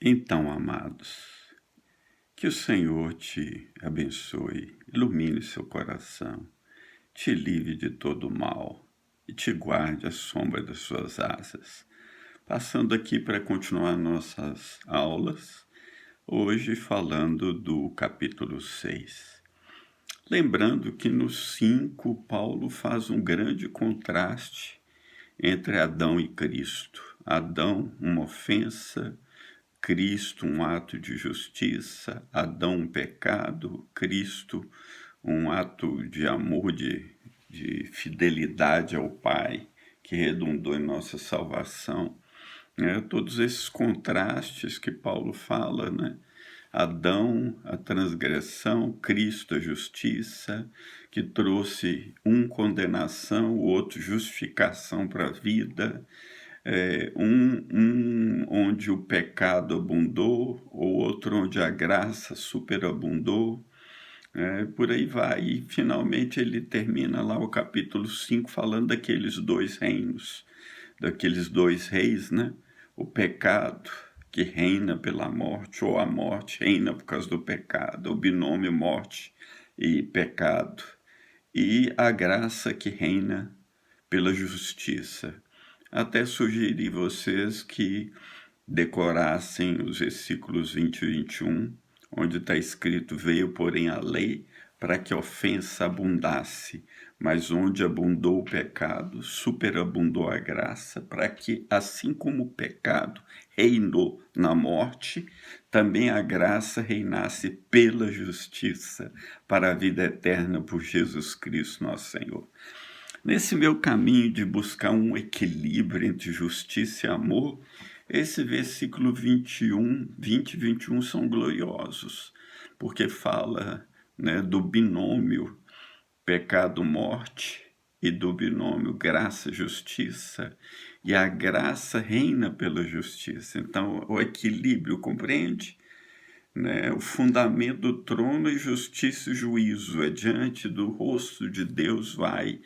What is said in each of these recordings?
Então, amados, que o Senhor te abençoe, ilumine seu coração, te livre de todo mal e te guarde à sombra das suas asas. Passando aqui para continuar nossas aulas, hoje falando do capítulo 6. Lembrando que no 5, Paulo faz um grande contraste entre Adão e Cristo. Adão, uma ofensa, Cristo, um ato de justiça, Adão, um pecado, Cristo, um ato de amor, de fidelidade ao Pai, que redundou em nossa salvação. Todos esses contrastes que Paulo fala, né? Adão, a transgressão, Cristo, a justiça, que trouxe um condenação, o outro justificação para a vida, um onde o pecado abundou, o outro onde a graça superabundou, por aí vai. E finalmente ele termina lá o capítulo 5 falando daqueles dois reinos, daqueles dois reis, né? O pecado que reina pela morte, ou a morte reina por causa do pecado, o binômio morte e pecado, e a graça que reina pela justiça. Até sugeri vocês que decorassem os versículos 20 e 21, onde está escrito: veio, porém, a lei para que a ofensa abundasse, mas onde abundou o pecado, superabundou a graça, para que, assim como o pecado reinou na morte, também a graça reinasse pela justiça, para a vida eterna por Jesus Cristo, nosso Senhor. Nesse meu caminho de buscar um equilíbrio entre justiça e amor, esse versículo 21, 20 e 21 são gloriosos, porque fala, né, do binômio pecado-morte e do binômio graça-justiça, e a graça reina pela justiça. Então, o equilíbrio, compreende? Né? O fundamento do trono é justiça e juízo, é diante do rosto de Deus vai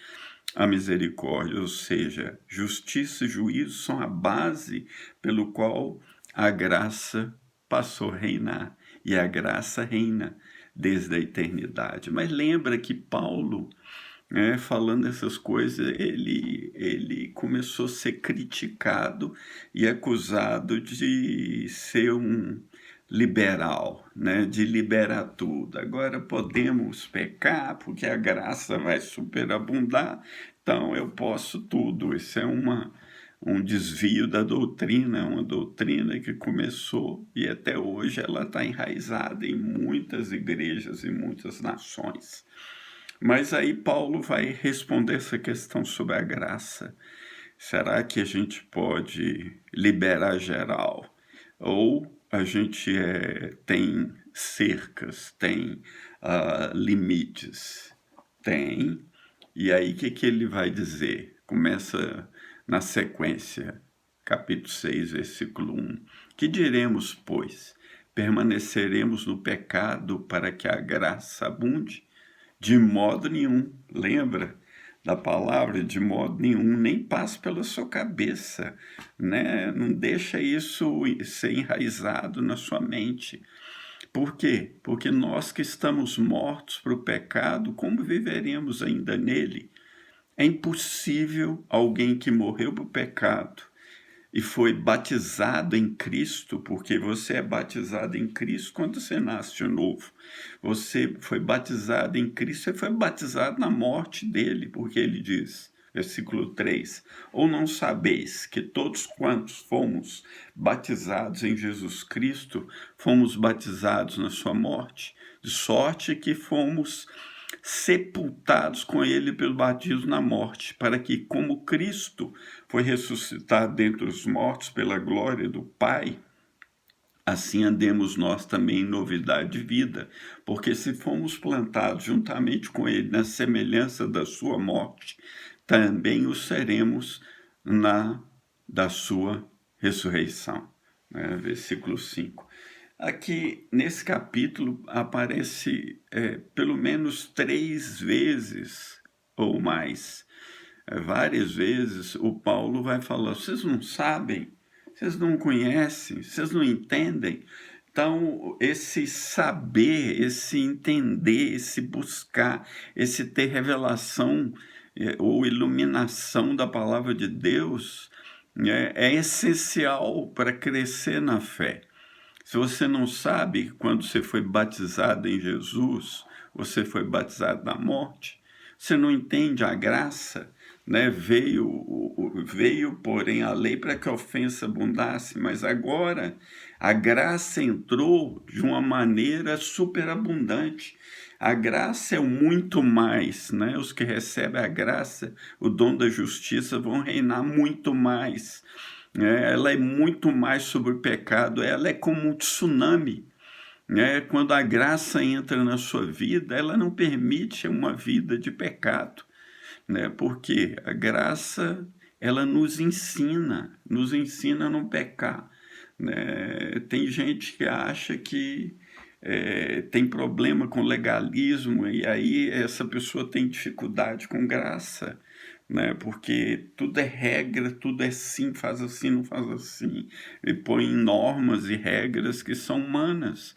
a misericórdia, ou seja, justiça e juízo são a base pelo qual a graça passou a reinar, e a graça reina desde a eternidade. Mas lembra que Paulo, falando essas coisas, ele começou a ser criticado e acusado de ser um liberal, né, de liberar tudo. Agora podemos pecar porque a graça vai superabundar, então eu posso tudo. Isso é um desvio da doutrina, uma doutrina que começou e até hoje ela está enraizada em muitas igrejas e muitas nações. Mas aí Paulo vai responder essa questão sobre a graça. Será que a gente pode liberar geral? Ou a gente tem cercas, tem limites? Tem. E aí o que ele vai dizer? Começa na sequência, capítulo 6, versículo 1. Que diremos, pois? Permaneceremos no pecado para que a graça abunde? De modo nenhum. Lembra da palavra? De modo nenhum. Nem passa pela sua cabeça, né? Não deixa isso ser enraizado na sua mente. Por quê? Porque nós que estamos mortos para o pecado, como viveremos ainda nele? É impossível alguém que morreu para o pecado e foi batizado em Cristo, porque você é batizado em Cristo quando você nasce de novo. Você foi batizado em Cristo, você foi batizado na morte dele, porque ele diz, versículo 3, ou não sabeis que todos quantos fomos batizados em Jesus Cristo, fomos batizados na sua morte, de sorte que fomos sepultados com ele pelo batismo na morte, para que, como Cristo foi ressuscitado dentre os mortos pela glória do Pai, assim andemos nós também em novidade de vida, porque se fomos plantados juntamente com ele na semelhança da sua morte, também o seremos da sua ressurreição. Versículo 5. Aqui, nesse capítulo, aparece pelo menos 3 vezes ou mais, várias vezes, o Paulo vai falar, vocês Vocês não conhecem, vocês não entendem. Então, esse saber, esse entender, esse buscar, esse ter revelação ou iluminação da palavra de Deus é essencial para crescer na fé. Se você não sabe, quando você foi batizado em Jesus, você foi batizado na morte, você não entende a graça, né? Veio, porém, a lei para que a ofensa abundasse, mas agora a graça entrou de uma maneira superabundante. A graça é o muito mais, né? Os que recebem a graça, o dom da justiça, vão reinar muito mais. Ela é muito mais sobre o pecado, ela é como um tsunami. Quando a graça entra na sua vida, ela não permite uma vida de pecado, né? Porque a graça, ela nos ensina a não pecar, né? Tem gente que acha que tem problema com legalismo, e aí essa pessoa tem dificuldade com graça, né? Porque tudo é regra, tudo é sim, faz assim, não faz assim, e põe normas e regras que são humanas,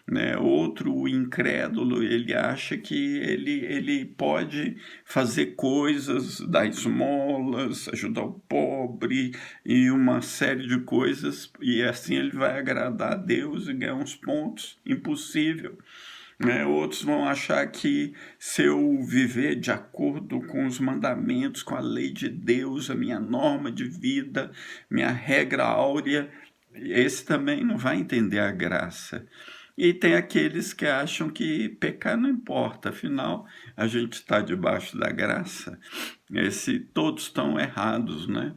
né? Outro, o incrédulo, ele acha que ele pode fazer coisas, dar esmolas, ajudar o pobre e uma série de coisas, e assim ele vai agradar a Deus e ganhar uns pontos. Impossível. Outros vão achar que se eu viver de acordo com os mandamentos, com a lei de Deus, a minha norma de vida, minha regra áurea, esse também não vai entender a graça. E tem aqueles que acham que pecar não importa, afinal a gente está debaixo da graça. Todos estão errados, né?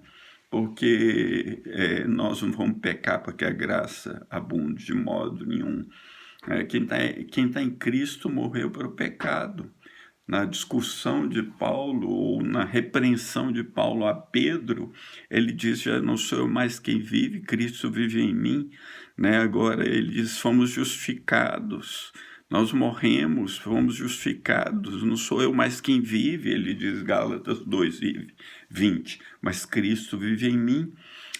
Porque nós não vamos pecar para que a graça abunde de modo nenhum. Quem tá em Cristo morreu para o pecado. Na discussão de Paulo, ou na repreensão de Paulo a Pedro, ele diz, já não sou eu mais quem vive, Cristo vive em mim. Agora ele diz, fomos justificados, nós morremos, fomos justificados, não sou eu mais quem vive, ele diz, Gálatas 2:20, mas Cristo vive em mim.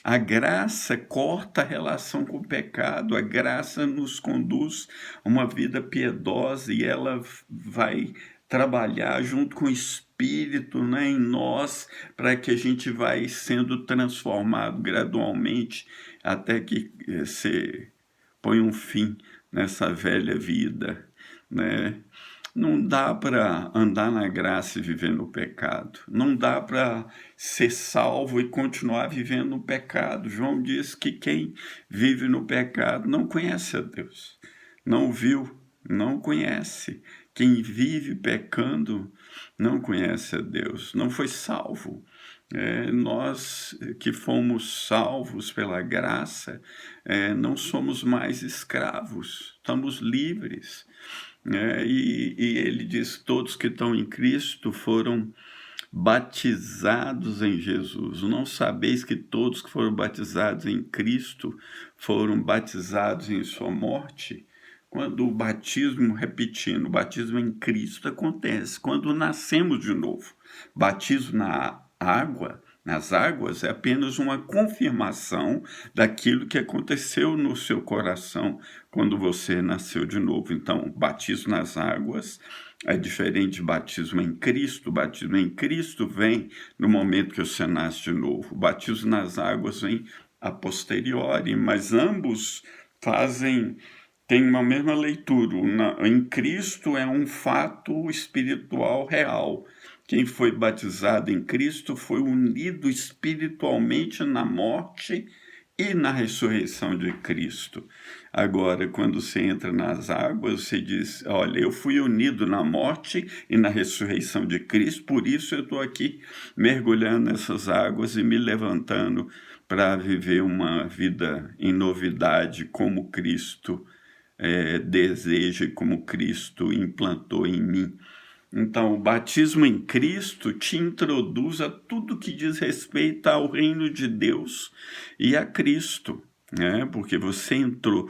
A graça corta a relação com o pecado, a graça nos conduz a uma vida piedosa e ela vai trabalhar junto com o Espírito, né, em nós, para que a gente vai sendo transformado gradualmente até que você põe um fim nessa velha vida, né? Não dá para andar na graça e viver no pecado. Não dá para ser salvo e continuar vivendo no pecado. João diz que quem vive no pecado não conhece a Deus. Não viu, não conhece. Quem vive pecando não conhece a Deus, não foi salvo. Nós que fomos salvos pela graça, não somos mais escravos, estamos livres. E ele diz, todos que estão em Cristo foram batizados em Jesus. Não sabeis que todos que foram batizados em Cristo foram batizados em sua morte? Quando o batismo, repetindo, o batismo em Cristo acontece quando nascemos de novo. Batismo na água, nas águas, é apenas uma confirmação daquilo que aconteceu no seu coração quando você nasceu de novo. Então, batismo nas águas é diferente de batismo em Cristo. O batismo em Cristo vem no momento que você nasce de novo. O batismo nas águas vem a posteriori, mas ambos têm uma mesma leitura. Em Cristo é um fato espiritual real. Quem foi batizado em Cristo foi unido espiritualmente na morte e na ressurreição de Cristo. Agora, quando você entra nas águas, você diz, olha, eu fui unido na morte e na ressurreição de Cristo, por isso eu estou aqui mergulhando nessas águas e me levantando para viver uma vida em novidade como Cristo deseja e como Cristo implantou em mim. Então, o batismo em Cristo te introduz a tudo que diz respeito ao reino de Deus e a Cristo, né? Porque você entrou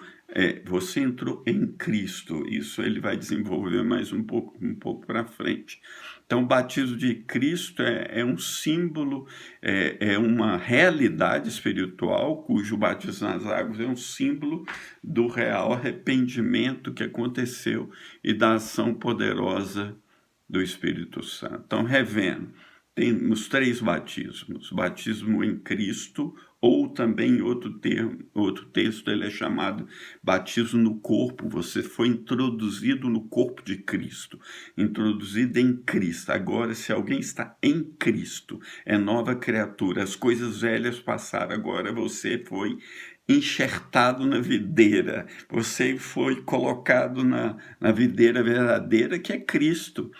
Você entrou em Cristo. Isso ele vai desenvolver mais um pouco para frente. Então, o batismo de Cristo é um símbolo, é uma realidade espiritual, cujo batismo nas águas é um símbolo do real arrependimento que aconteceu e da ação poderosa do Espírito Santo. Então, revendo, temos 3 batismos: batismo em Cristo, ou também em outro texto, ele é chamado batismo no corpo. Você foi introduzido no corpo de Cristo, introduzido em Cristo. Agora, se alguém está em Cristo, é nova criatura. As coisas velhas passaram, agora você foi enxertado na videira, você foi colocado na videira verdadeira, que é Cristo.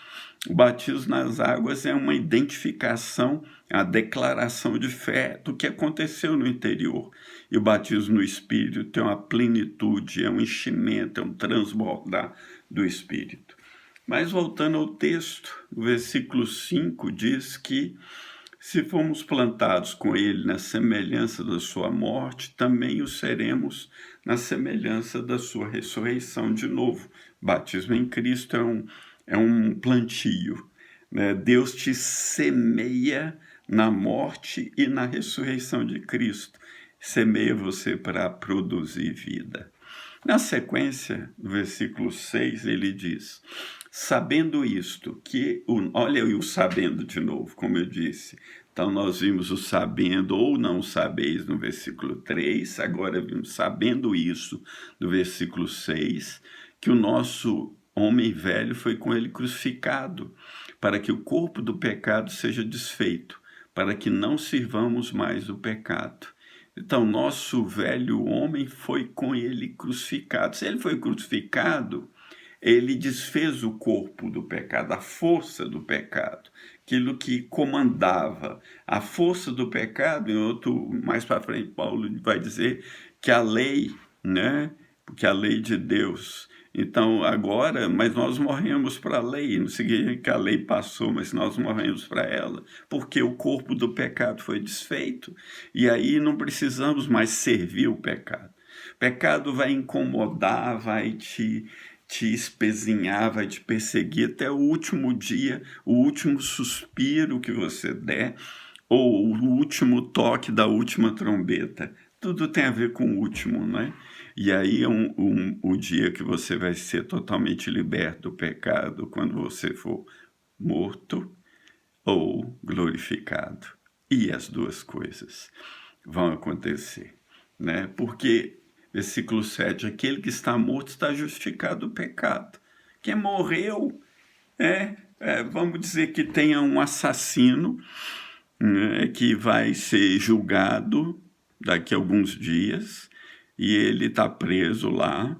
O batismo nas águas é uma identificação, a declaração de fé do que aconteceu no interior. E o batismo no Espírito é uma plenitude, é um enchimento, é um transbordar do Espírito. Mas voltando ao texto, o versículo 5 diz que se fomos plantados com ele na semelhança da sua morte, também o seremos na semelhança da sua ressurreição. De novo, batismo em Cristo é um plantio, né? Deus te semeia na morte e na ressurreição de Cristo. Semeia você para produzir vida. Na sequência, no versículo 6, ele diz: sabendo isto, olha o sabendo de novo, como eu disse. Então, nós vimos o sabendo ou não sabeis no versículo 3, agora vimos sabendo isso no versículo 6, que o nosso homem velho foi com ele crucificado, para que o corpo do pecado seja desfeito, para que não sirvamos mais o pecado. Então, nosso velho homem foi com ele crucificado. Se ele foi crucificado, ele desfez o corpo do pecado, a força do pecado, aquilo que comandava. A força do pecado, mais para frente, Paulo vai dizer que a lei, né? Porque a lei de Deus. Então, agora, mas nós morremos para a lei, não significa que a lei passou, mas nós morremos para ela, porque o corpo do pecado foi desfeito, e aí não precisamos mais servir o pecado. O pecado vai incomodar, vai te espezinhar, vai te perseguir até o último dia, o último suspiro que você der, ou o último toque da última trombeta. Tudo tem a ver com o último, não é? E aí é o dia que você vai ser totalmente liberto do pecado, quando você for morto ou glorificado. E as duas coisas vão acontecer, né? Porque, versículo 7, aquele que está morto está justificado do pecado. Quem morreu, vamos dizer que tenha um assassino, né, que vai ser julgado daqui a alguns dias, e ele está preso lá.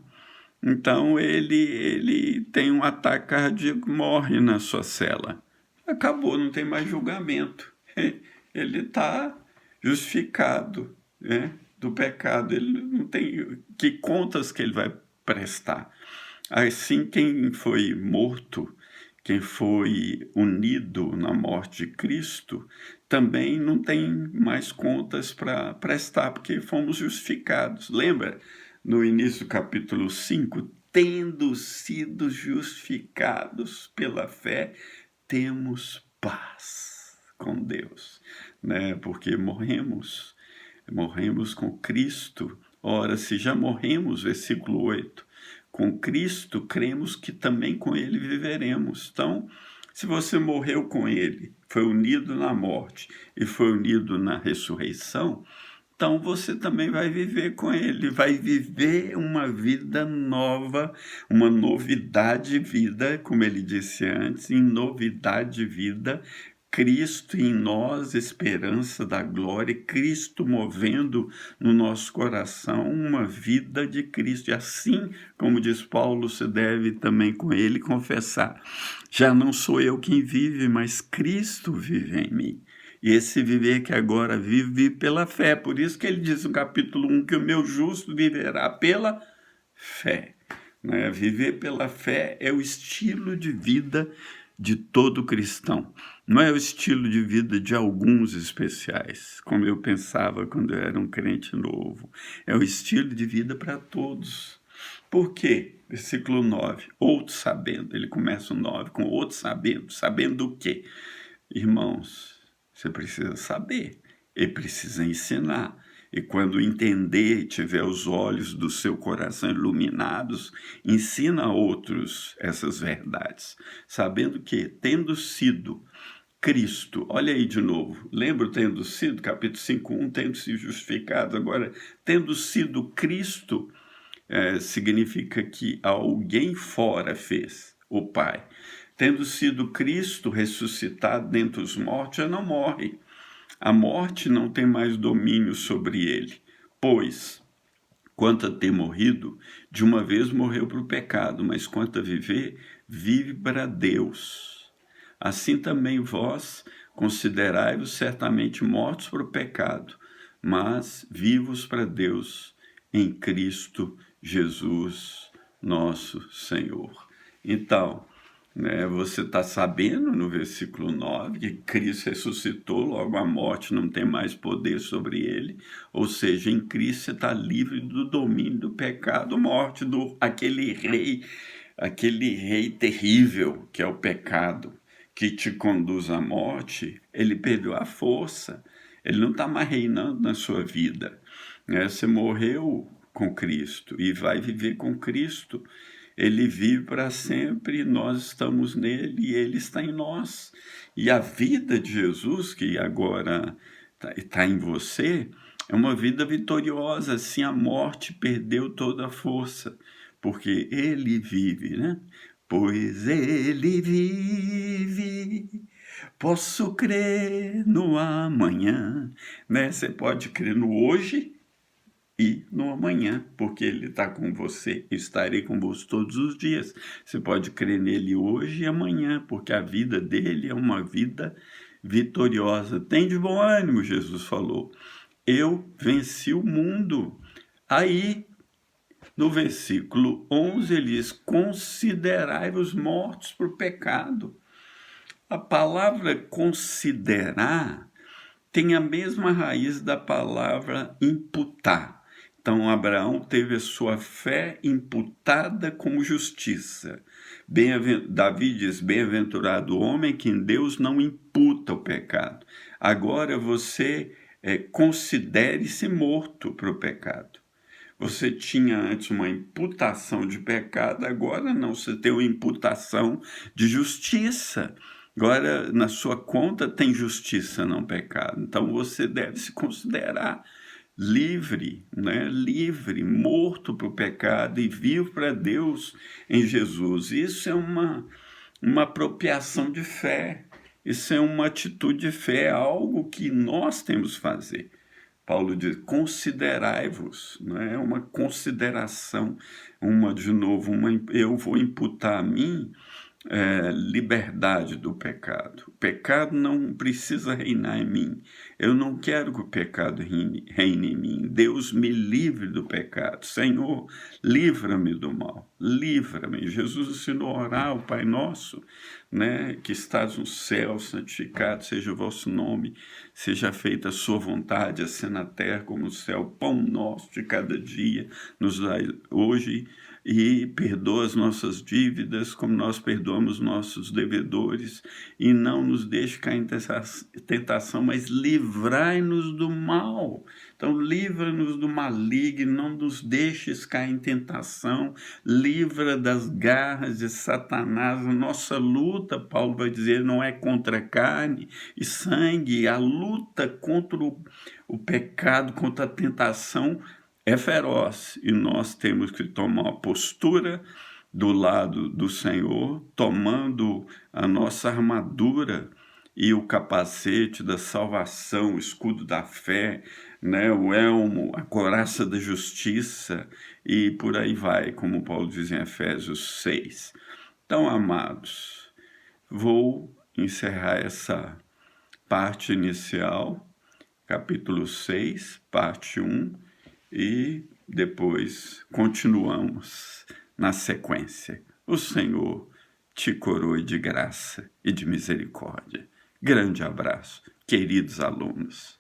Então ele tem um ataque cardíaco, morre na sua cela. Acabou, não tem mais julgamento. Ele está justificado, né, do pecado. Ele não tem que contas que ele vai prestar. Assim, quem foi morto, quem foi unido na morte de Cristo, também não tem mais contas para prestar, porque fomos justificados. Lembra, no início do capítulo 5, tendo sido justificados pela fé, temos paz com Deus, né? Porque morremos com Cristo. Ora, se já morremos, versículo 8, com Cristo, cremos que também com ele viveremos. Então, se você morreu com ele, foi unido na morte e foi unido na ressurreição, então você também vai viver com ele, vai viver uma vida nova, uma novidade de vida, como ele disse antes, em novidade de vida, Cristo em nós, esperança da glória, Cristo movendo no nosso coração uma vida de Cristo. E assim, como diz Paulo, se deve também com ele confessar: já não sou eu quem vive, mas Cristo vive em mim. E esse viver que agora vive pela fé. Por isso que ele diz no capítulo 1 que o meu justo viverá pela fé. Né? Viver pela fé é o estilo de vida de todo cristão. Não é o estilo de vida de alguns especiais, como eu pensava quando eu era um crente novo. É o estilo de vida para todos. Por quê? Versículo 9, outros sabendo, ele começa o 9 com outros sabendo, sabendo o quê? Irmãos, você precisa saber, ele precisa ensinar. E quando entender, tiver os olhos do seu coração iluminados, ensina a outros essas verdades, sabendo que, tendo sido Cristo, olha aí de novo, lembra tendo sido, capítulo 5:1, tendo sido justificado, agora, tendo sido Cristo, significa que alguém fora fez, o Pai. Tendo sido Cristo ressuscitado dentre os mortos, já não morre. A morte não tem mais domínio sobre ele, pois, quanto a ter morrido, de uma vez morreu para o pecado, mas quanto a viver, vive para Deus. Assim também vós considerai-vos certamente mortos para o pecado, mas vivos para Deus em Cristo Jesus, nosso Senhor. Então, você está sabendo no versículo 9 que Cristo ressuscitou, logo a morte não tem mais poder sobre ele, ou seja, em Cristo você está livre do domínio do pecado, morte, aquele rei terrível que é o pecado, que te conduz à morte. Ele perdeu a força, ele não está mais reinando na sua vida. Você morreu com Cristo e vai viver com Cristo. Ele vive para sempre, nós estamos nele e ele está em nós. E a vida de Jesus, que agora está em você, é uma vida vitoriosa. Assim a morte perdeu toda a força, porque ele vive, né? Pois ele vive, posso crer no amanhã, né? Você pode crer no hoje e no amanhã, porque ele está com você, estarei convosco todos os dias. Você pode crer nele hoje e amanhã, porque a vida dele é uma vida vitoriosa. Tem de bom ânimo, Jesus falou. Eu venci o mundo. Aí, no versículo 11, ele diz, considerai-vos mortos por pecado. A palavra considerar tem a mesma raiz da palavra imputar. Então, Abraão teve a sua fé imputada como justiça. Davi diz, bem-aventurado o homem que em Deus não imputa o pecado. Agora você considere-se morto para o pecado. Você tinha antes uma imputação de pecado, agora não, você tem uma imputação de justiça. Agora, na sua conta tem justiça, não pecado. Então, você deve se considerar livre, né? Livre, morto para o pecado e vivo para Deus em Jesus. Isso é uma apropriação de fé. Isso é uma atitude de fé, é algo que nós temos que fazer. Paulo diz, considerai-vos, não é uma consideração, eu vou imputar a mim liberdade do pecado. O pecado não precisa reinar em mim. Eu não quero que o pecado reine em mim. Deus me livre do pecado. Senhor, livra-me do mal. Livra-me. Jesus ensinou a orar ao Pai Nosso, né? Que estás no céu, santificado seja o vosso nome. Seja feita a sua vontade, assim na terra como no céu. Pão nosso de cada dia nos dai hoje, e perdoa as nossas dívidas, como nós perdoamos nossos devedores, e não nos deixe cair em tentação, mas livrai-nos do mal. Então, livra-nos do maligno, não nos deixes cair em tentação, livra das garras de Satanás. A nossa luta, Paulo vai dizer, não é contra carne e sangue, a luta contra o pecado, contra a tentação, é feroz, e nós temos que tomar uma postura do lado do Senhor, tomando a nossa armadura e o capacete da salvação, o escudo da fé, né, o elmo, a couraça da justiça, e por aí vai, como Paulo diz em Efésios 6. Então, amados, vou encerrar essa parte inicial, capítulo 6, parte 1, e depois continuamos na sequência. O Senhor te coroe de graça e de misericórdia. Grande abraço, queridos alunos.